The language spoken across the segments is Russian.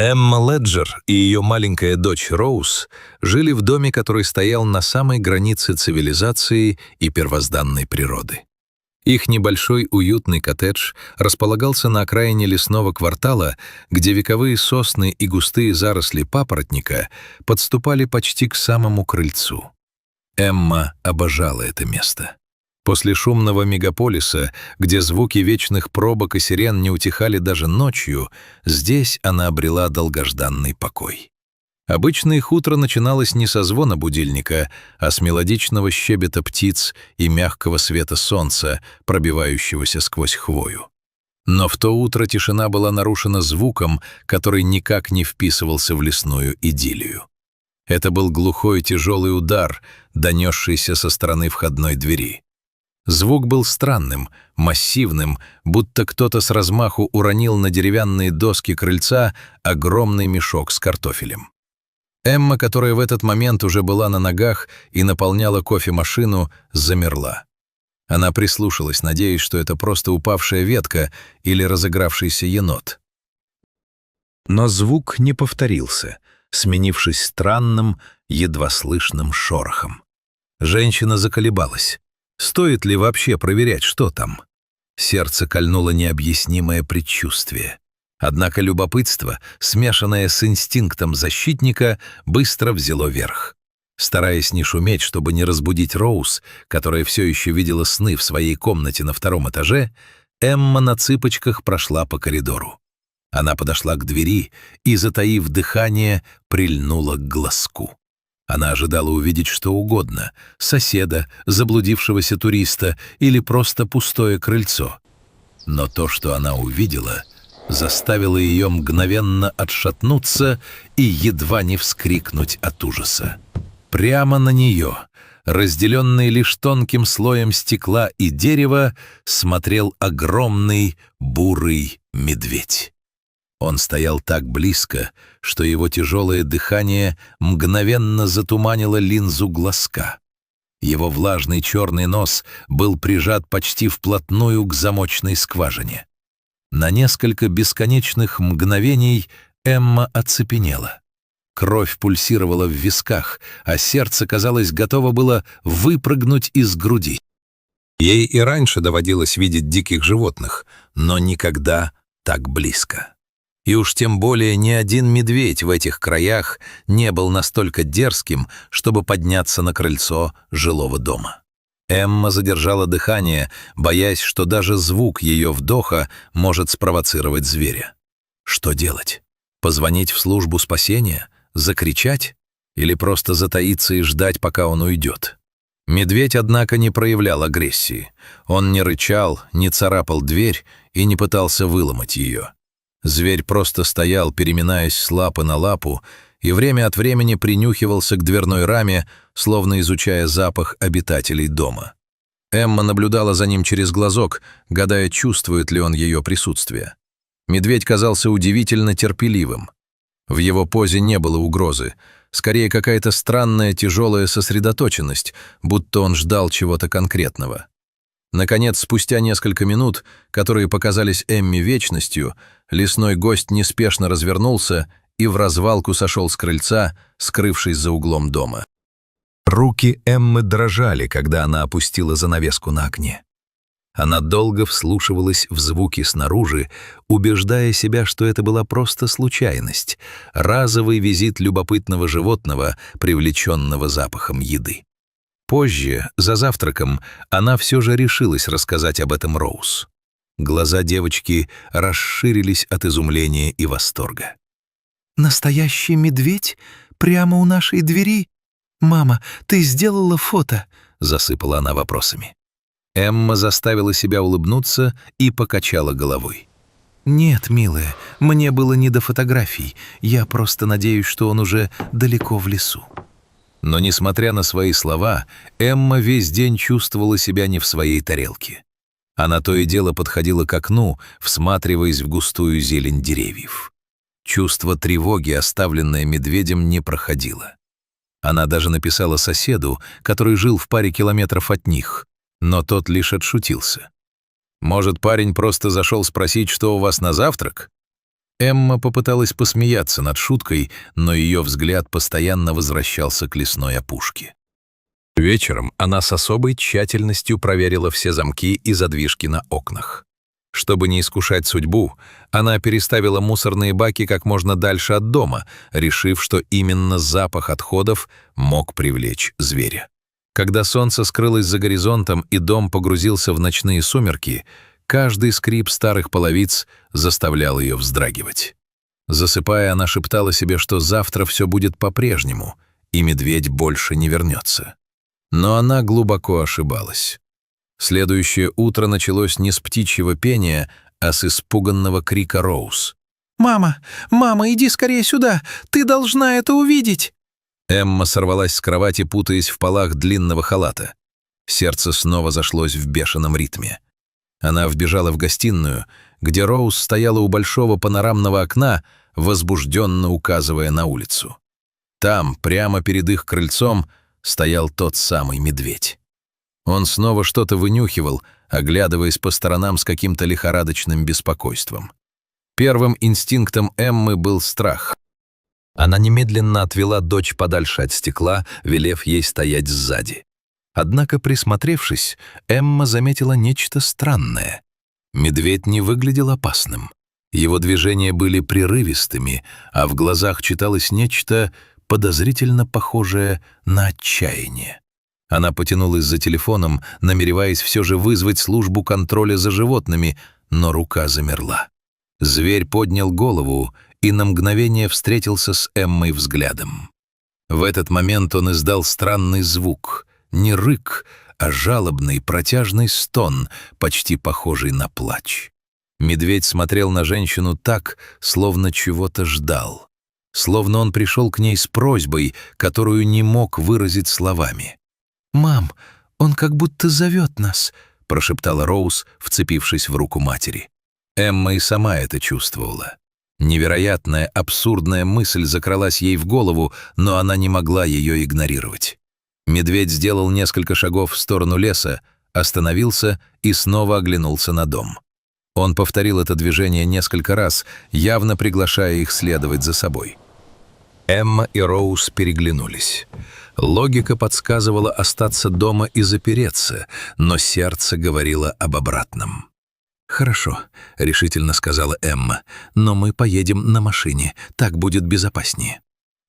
Эмма Леджер и ее маленькая дочь Роуз жили в доме, который стоял на самой границе цивилизации и первозданной природы. Их небольшой уютный коттедж располагался на окраине лесного квартала, где вековые сосны и густые заросли папоротника подступали почти к самому крыльцу. Эмма обожала это место. После шумного мегаполиса, где звуки вечных пробок и сирен не утихали даже ночью, здесь она обрела долгожданный покой. Обычно их утро начиналось не со звона будильника, а с мелодичного щебета птиц и мягкого света солнца, пробивающегося сквозь хвою. Но в то утро тишина была нарушена звуком, который никак не вписывался в лесную идиллию. Это был глухой тяжелый удар, донесшийся со стороны входной двери. Звук был странным, массивным, будто кто-то с размаху уронил на деревянные доски крыльца огромный мешок с картофелем. Эмма, которая в этот момент уже была на ногах и наполняла кофемашину, замерла. Она прислушалась, надеясь, что это просто упавшая ветка или разыгравшийся енот. Но звук не повторился, сменившись странным, едва слышным шорохом. Женщина заколебалась. Стоит ли вообще проверять, что там? Сердце кольнуло необъяснимое предчувствие. Однако любопытство, смешанное с инстинктом защитника, быстро взяло верх. Стараясь не шуметь, чтобы не разбудить Роуз, которая все еще видела сны в своей комнате на втором этаже, Эмма на цыпочках прошла по коридору. Она подошла к двери и, затаив дыхание, прильнула к глазку. Она ожидала увидеть что угодно — соседа, заблудившегося туриста или просто пустое крыльцо. Но то, что она увидела, заставило ее мгновенно отшатнуться и едва не вскрикнуть от ужаса. Прямо на нее, разделенный лишь тонким слоем стекла и дерева, смотрел огромный бурый медведь. Он стоял так близко, что его тяжелое дыхание мгновенно затуманило линзу глазка. Его влажный черный нос был прижат почти вплотную к замочной скважине. На несколько бесконечных мгновений Эмма оцепенела. Кровь пульсировала в висках, а сердце, казалось, готово было выпрыгнуть из груди. Ей и раньше доводилось видеть диких животных, но никогда так близко. И уж тем более ни один медведь в этих краях не был настолько дерзким, чтобы подняться на крыльцо жилого дома. Эмма задержала дыхание, боясь, что даже звук ее вдоха может спровоцировать зверя. Что делать? Позвонить в службу спасения? Закричать? Или просто затаиться и ждать, пока он уйдет? Медведь, однако, не проявлял агрессии. Он не рычал, не царапал дверь и не пытался выломать ее. Зверь просто стоял, переминаясь с лапы на лапу, и время от времени принюхивался к дверной раме, словно изучая запах обитателей дома. Эмма наблюдала за ним через глазок, гадая, чувствует ли он ее присутствие. Медведь казался удивительно терпеливым. В его позе не было угрозы, скорее какая-то странная тяжелая сосредоточенность, будто он ждал чего-то конкретного. Наконец, спустя несколько минут, которые показались Эмме вечностью, лесной гость неспешно развернулся и в развалку сошел с крыльца, скрывшись за углом дома. Руки Эммы дрожали, когда она опустила занавеску на окне. Она долго вслушивалась в звуки снаружи, убеждая себя, что это была просто случайность, разовый визит любопытного животного, привлеченного запахом еды. Позже, за завтраком, она все же решилась рассказать об этом Роуз. Глаза девочки расширились от изумления и восторга. «Настоящий медведь? Прямо у нашей двери? Мама, ты сделала фото?» — засыпала она вопросами. Эмма заставила себя улыбнуться и покачала головой. «Нет, милая, мне было не до фотографий. Я просто надеюсь, что он уже далеко в лесу». Но, несмотря на свои слова, Эмма весь день чувствовала себя не в своей тарелке. Она то и дело подходила к окну, всматриваясь в густую зелень деревьев. Чувство тревоги, оставленное медведем, не проходило. Она даже написала соседу, который жил в паре километров от них, но тот лишь отшутился. «Может, парень просто зашел спросить, что у вас на завтрак?» Эмма попыталась посмеяться над шуткой, но ее взгляд постоянно возвращался к лесной опушке. Вечером она с особой тщательностью проверила все замки и задвижки на окнах. Чтобы не искушать судьбу, она переставила мусорные баки как можно дальше от дома, решив, что именно запах отходов мог привлечь зверя. Когда солнце скрылось за горизонтом и дом погрузился в ночные сумерки, каждый скрип старых половиц заставлял ее вздрагивать. Засыпая, она шептала себе, что завтра все будет по-прежнему, и медведь больше не вернется. Но она глубоко ошибалась. Следующее утро началось не с птичьего пения, а с испуганного крика Роуз. «Мама! Мама, иди скорее сюда! Ты должна это увидеть!» Эмма сорвалась с кровати, путаясь в полах длинного халата. Сердце снова зашлось в бешеном ритме. Она вбежала в гостиную, где Роуз стояла у большого панорамного окна, возбужденно указывая на улицу. Там, прямо перед их крыльцом, стоял тот самый медведь. Он снова что-то вынюхивал, оглядываясь по сторонам с каким-то лихорадочным беспокойством. Первым инстинктом Эммы был страх. Она немедленно отвела дочь подальше от стекла, велев ей стоять сзади. Однако, присмотревшись, Эмма заметила нечто странное. Медведь не выглядел опасным. Его движения были прерывистыми, а в глазах читалось нечто подозрительно похожее на отчаяние. Она потянулась за телефоном, намереваясь все же вызвать службу контроля за животными, но рука замерла. Зверь поднял голову и на мгновение встретился с Эммой взглядом. В этот момент он издал странный звук, не рык, а жалобный протяжный стон, почти похожий на плач. Медведь смотрел на женщину так, словно чего-то ждал. Словно он пришел к ней с просьбой, которую не мог выразить словами. «Мам, он как будто зовет нас», — прошептала Роуз, вцепившись в руку матери. Эмма и сама это чувствовала. Невероятная, абсурдная мысль закралась ей в голову, но она не могла ее игнорировать. Медведь сделал несколько шагов в сторону леса, остановился и снова оглянулся на дом. Он повторил это движение несколько раз, явно приглашая их следовать за собой. Эмма и Роуз переглянулись. Логика подсказывала остаться дома и запереться, но сердце говорило об обратном. «Хорошо», — решительно сказала Эмма, — «но мы поедем на машине, так будет безопаснее».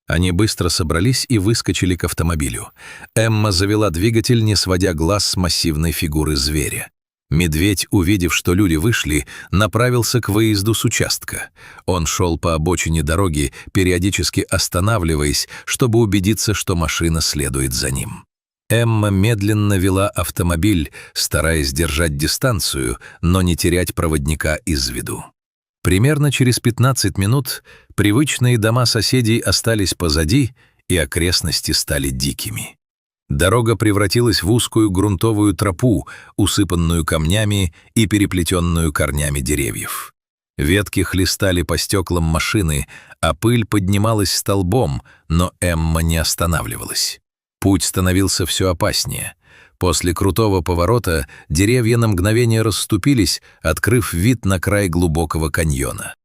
Они быстро собрались и выскочили к автомобилю. Эмма завела двигатель, не сводя глаз с массивной фигуры зверя. Медведь, увидев, что люди вышли, направился к выезду с участка. Он шел по обочине дороги, периодически останавливаясь, чтобы убедиться, что машина следует за ним. Эмма медленно вела автомобиль, стараясь держать дистанцию, но не терять проводника из виду. Примерно через 15 минут привычные дома соседей остались позади, и окрестности стали дикими. Дорога превратилась в узкую грунтовую тропу, усыпанную камнями и переплетенную корнями деревьев. Ветки хлестали по стеклам машины, а пыль поднималась столбом, но Эмма не останавливалась. Путь становился все опаснее. После крутого поворота деревья на мгновение расступились, открыв вид на край глубокого каньона.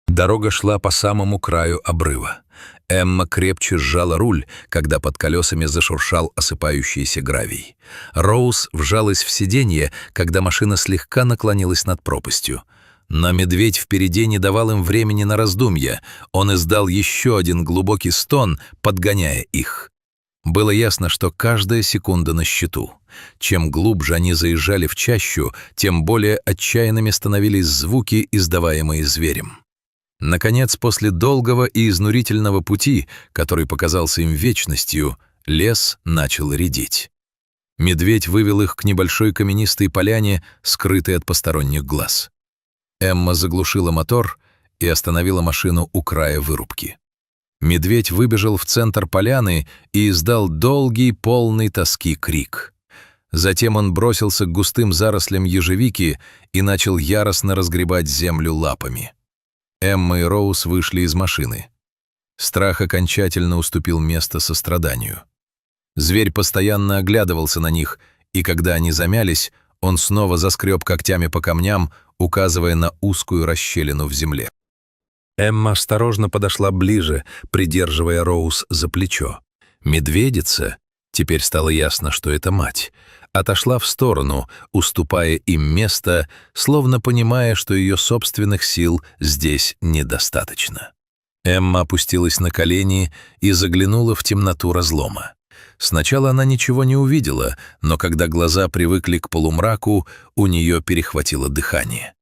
Дорога шла по самому краю обрыва. Эмма крепче сжала руль, когда под колесами зашуршал осыпающийся гравий. Роуз вжалась в сиденье, когда машина слегка наклонилась над пропастью. Но медведь впереди не давал им времени на раздумья. Он издал еще один глубокий стон, подгоняя их. Было ясно, что каждая секунда на счету. Чем глубже они заезжали в чащу, тем более отчаянными становились звуки, издаваемые зверем. Наконец, после долгого и изнурительного пути, который показался им вечностью, лес начал редеть. Медведь вывел их к небольшой каменистой поляне, скрытой от посторонних глаз. Эмма заглушила мотор и остановила машину у края вырубки. Медведь выбежал в центр поляны и издал долгий, полный тоски крик. Затем он бросился к густым зарослям ежевики и начал яростно разгребать землю лапами. Эмма и Роуз вышли из машины. Страх окончательно уступил место состраданию. Зверь постоянно оглядывался на них, и когда они замялись, он снова заскреб когтями по камням, указывая на узкую расщелину в земле. Эмма осторожно подошла ближе, придерживая Роуз за плечо. Медведица, теперь стало ясно, что это мать, отошла в сторону, уступая им место, словно понимая, что ее собственных сил здесь недостаточно. Эмма опустилась на колени и заглянула в темноту разлома. Сначала она ничего не увидела, но когда глаза привыкли к полумраку, у нее перехватило дыхание.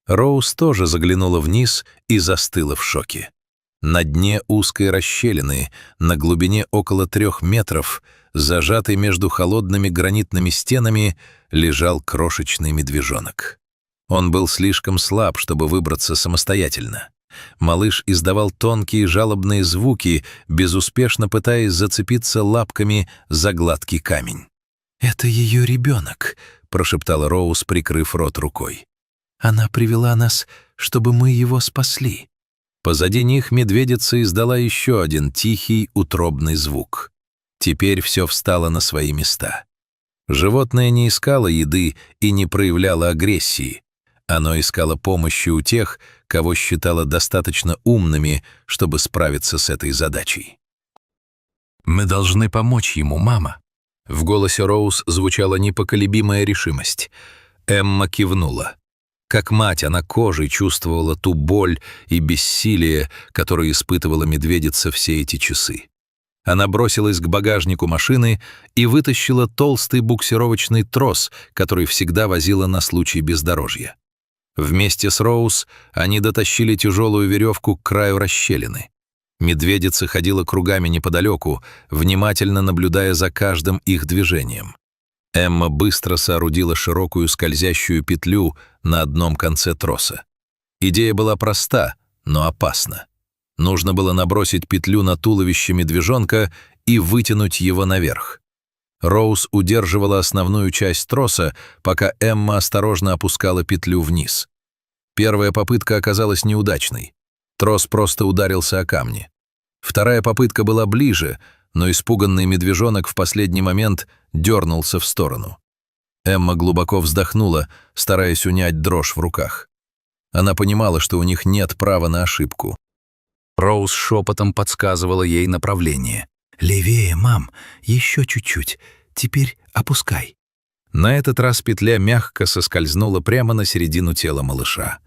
Роуз тоже заглянула вниз и застыла в шоке. На дне узкой расщелины, на глубине около 3 метров, зажатый между холодными гранитными стенами, лежал крошечный медвежонок. Он был слишком слаб, чтобы выбраться самостоятельно. Малыш издавал тонкие жалобные звуки, безуспешно пытаясь зацепиться лапками за гладкий камень. «Это ее ребенок», — прошептала Роуз, прикрыв рот рукой. «Она привела нас, чтобы мы его спасли». Позади них медведица издала еще один тихий, утробный звук. Теперь все встало на свои места. Животное не искало еды и не проявляло агрессии. Оно искало помощи у тех, кого считало достаточно умными, чтобы справиться с этой задачей. «Мы должны помочь ему, мама». В голосе Роуз звучала непоколебимая решимость. Эмма кивнула. Как мать, она кожей чувствовала ту боль и бессилие, которое испытывала медведица все эти часы. Она бросилась к багажнику машины и вытащила толстый буксировочный трос, который всегда возила на случай бездорожья. Вместе с Роуз они дотащили тяжелую веревку к краю расщелины. Медведица ходила кругами неподалеку, внимательно наблюдая за каждым их движением. Эмма быстро соорудила широкую скользящую петлю на одном конце троса. Идея была проста, но опасна. Нужно было набросить петлю на туловище медвежонка и вытянуть его наверх. Роуз удерживала основную часть троса, пока Эмма осторожно опускала петлю вниз. Первая попытка оказалась неудачной. Трос просто ударился о камни. Вторая попытка была ближе, но испуганный медвежонок в последний момент дернулся в сторону. Эмма глубоко вздохнула, стараясь унять дрожь в руках. Она понимала, что у них нет права на ошибку. Роуз шепотом подсказывала ей направление. «Левее, мам, еще чуть-чуть. Теперь опускай». На этот раз петля мягко соскользнула прямо на середину тела малыша.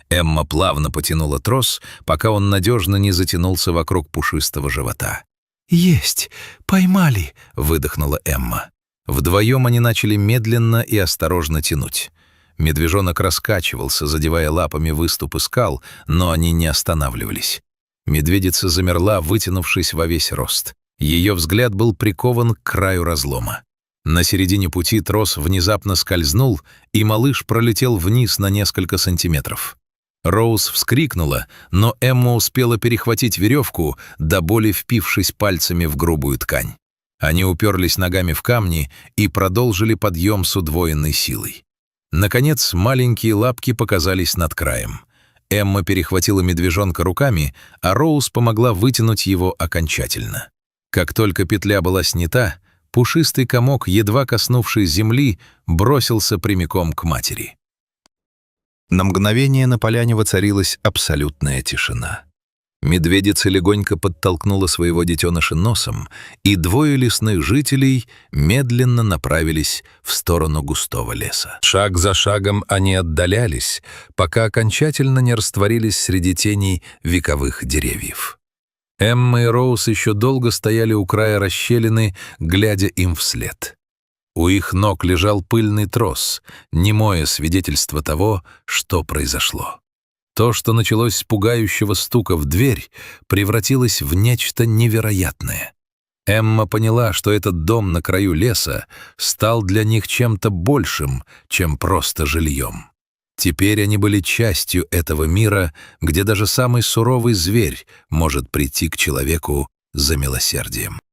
Эмма плавно потянула трос, пока он надежно не затянулся вокруг пушистого живота. «Есть! Поймали!» — выдохнула Эмма. Вдвоем они начали медленно и осторожно тянуть. Медвежонок раскачивался, задевая лапами выступы скал, но они не останавливались. Медведица замерла, вытянувшись во весь рост. Ее взгляд был прикован к краю разлома. На середине пути трос внезапно скользнул, и малыш пролетел вниз на несколько сантиметров. Роуз вскрикнула, но Эмма успела перехватить веревку, до боли впившись пальцами в грубую ткань. Они уперлись ногами в камни и продолжили подъем с удвоенной силой. Наконец, маленькие лапки показались над краем. Эмма перехватила медвежонка руками, а Роуз помогла вытянуть его окончательно. Как только петля была снята, пушистый комок, едва коснувшись земли, бросился прямиком к матери. На мгновение на поляне воцарилась абсолютная тишина. Медведица легонько подтолкнула своего детеныша носом, и двое лесных жителей медленно направились в сторону густого леса. Шаг за шагом они отдалялись, пока окончательно не растворились среди теней вековых деревьев. Эмма и Роуз еще долго стояли у края расщелины, глядя им вслед. У их ног лежал пыльный трос, немое свидетельство того, что произошло. То, что началось с пугающего стука в дверь, превратилось в нечто невероятное. Эмма поняла, что этот дом на краю леса стал для них чем-то большим, чем просто жильем. Теперь они были частью этого мира, где даже самый суровый зверь может прийти к человеку за милосердием.